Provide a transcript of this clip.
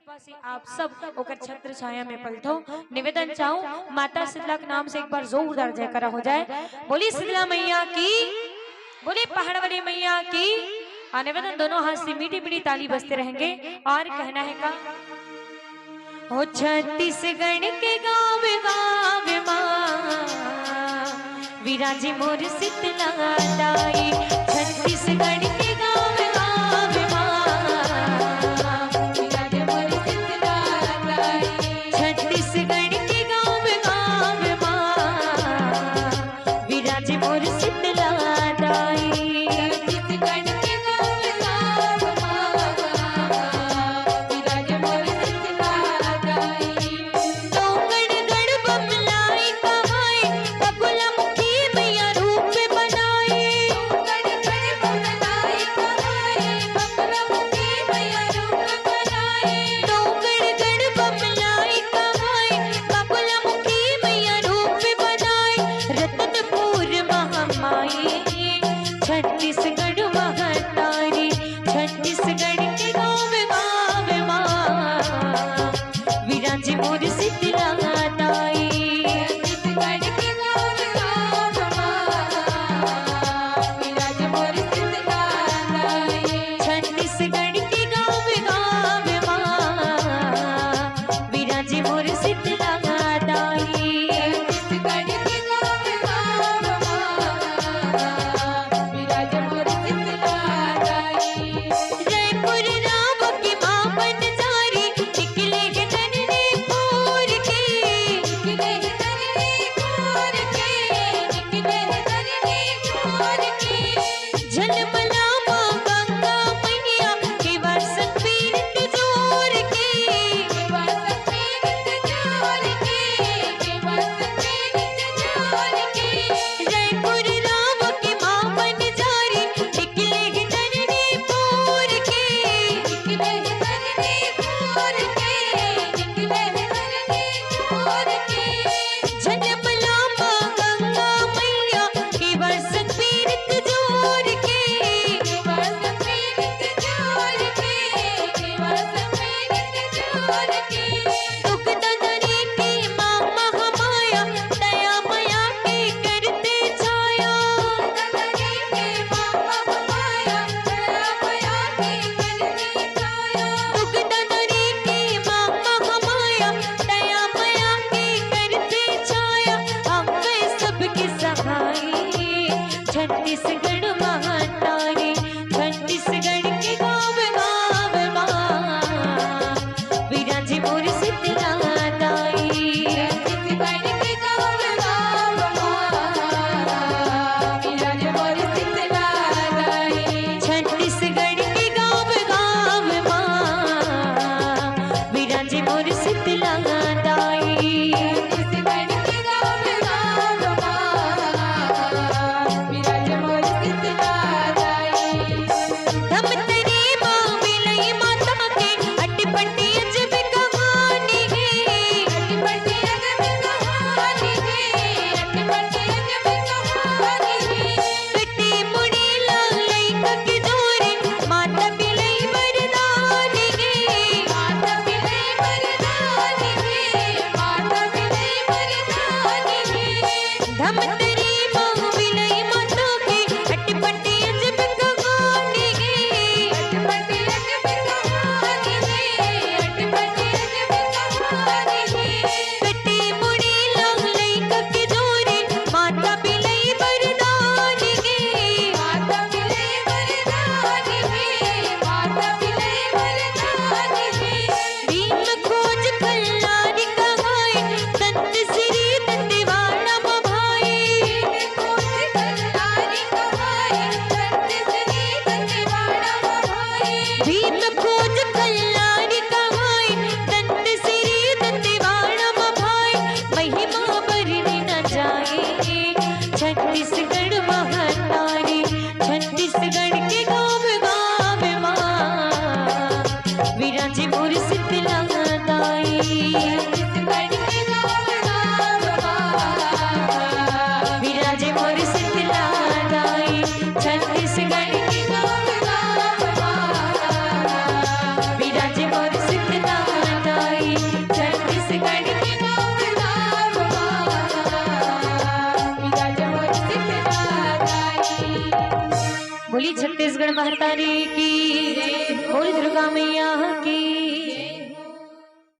कृपा से आप सब ओकर छत्र छाया में पलटो। निवेदन चाहूं माता शीतला के नाम से एक बार जोरदार जयकारा हो जाए। बोली शीतला मैया की, बोली पहाड़ वाली मैया की। निवेदन दोनों हाथ से मीठी मीठी ताली बजते रहेंगे और कहना है का हो छत्तीसगढ़ के गाँव गाँव माँ विराजी मोर शीतला दाई। छत्तीसगढ़ के गाँव गाँव माँ विराजी मोर शीतला दाई। छत्तीसगढ़ के गाँव गाँव माँ विराजी मोर शीतला दाई। छत्तीसगढ़ के गाँव गाँव माँ विराजी मोर शीतला दाई। डोंगड़ गढ़ बमलाई कहाई बबुला मुखी मैया रूप बनाई। डोंगड़ गढ़ बमलाई कहाई बबुला मुखी मैया रूप बनाई। डोंगड़ गढ़ बमलाई कहाई बबुला मुखी मैया रूप बनाई। रतनपुर महामाई छत्तीसगढ़ महतारी। छत्तीसगढ़ के गाँव गाँव माँ विराजी मोर शीतला दाई। छत्तीसगढ़ के गाँव गाँव माँ विराजी मोर शीतला दाई। छत्तीसगढ़ के गाँव गाँव माँ विराजी मोर शीतला दाई। छत्तीसगढ़ के गाँव गाँव माँ विराजी मोर शीतला दाई। जयपुर राम की माँ बनजारी निकले हैं धरनी पूर के। निकले हैं धरनी पूर के। निकले हैं धरनी पूर के। झलमला माँ गंगा मैया के वर्षन पीरत जोर के। के वर्षन पीरत जोर के। के वर्षन पीरत जोर के। जयपुर राम की माँ बनजारी निकले हैं धरनी पूर के। निकले हैं धरनी पूर के। निकले हैं धरनी पूर के। झलमला माँ गंगा मैया के वर्षन पीरत जोर के। के वर्षन पीरत जोर के। के वर्षन पीरत जोर के। दुख दंदरी की माँ महामाया दया माया के करते छाया। दंदरी की माँ महामाया दया माया के करते छाया। दुख दंदरी की माँ महामाया दया माया के करते छाया। हम सबकी सहाय छत्तीसगढ़ महातारी। छत्तीसगढ़ के गाँव गाँव माँ विराजी मोर शीतला दाई। छत्तीसगढ़ के गाँव गाँव माँ विराजी मोर शीतला दाई। छत्तीसगढ़ के गाँव गाँव माँ विराजी मोर शीतला दाई। छत्तीसगढ़ के गाँव गाँव माँ विराजी मोर शीतला दाई। धमतरी माँ विलई माता के अटपटी अजब कहानी है। अटपटी अजब कहानी है। अटपटी अजब कहानी है। कटी मुड़ी लई के जोरे माता विलई मर्दानी है। माता विलई मर्दानी है। माता विलई मर्दानी है। धमतरी माँ विलई माता के अटपटी अजब कहानी है। अटपटी अजब कहानी है। अटपटी अजब कहानी है। कटी मुड़ी लई के जोरे माता विलई मर्दानी है। माता विलई मर्दानी है। माता विलई मर्दानी है। भीम खोज कल्याणी कहाई दंत श्री दंतेवाड़ा मभाई। भीम खोज कल्याणी कहाई दंत श्री दंतेवाड़ा मभाई। भीम खोज कल्याणी कहाई दंत श्री दंतेवाड़ा मभाई। महिमा बरनी न जाए छत्तीसगढ़ महतारी। छत्तीसगढ़ के गाँव गाँव माँ विराजी मोर शीतला दाई। छत्तीसगढ़ के गाँव गाँव माँ विराजी मोर शीतला दाई। छत्तीसगढ़ के गाँव गाँव माँ विराजी मोर शीतला बोली छत्तीसगढ़ महतारी की, बोली दुर्गा मैया की।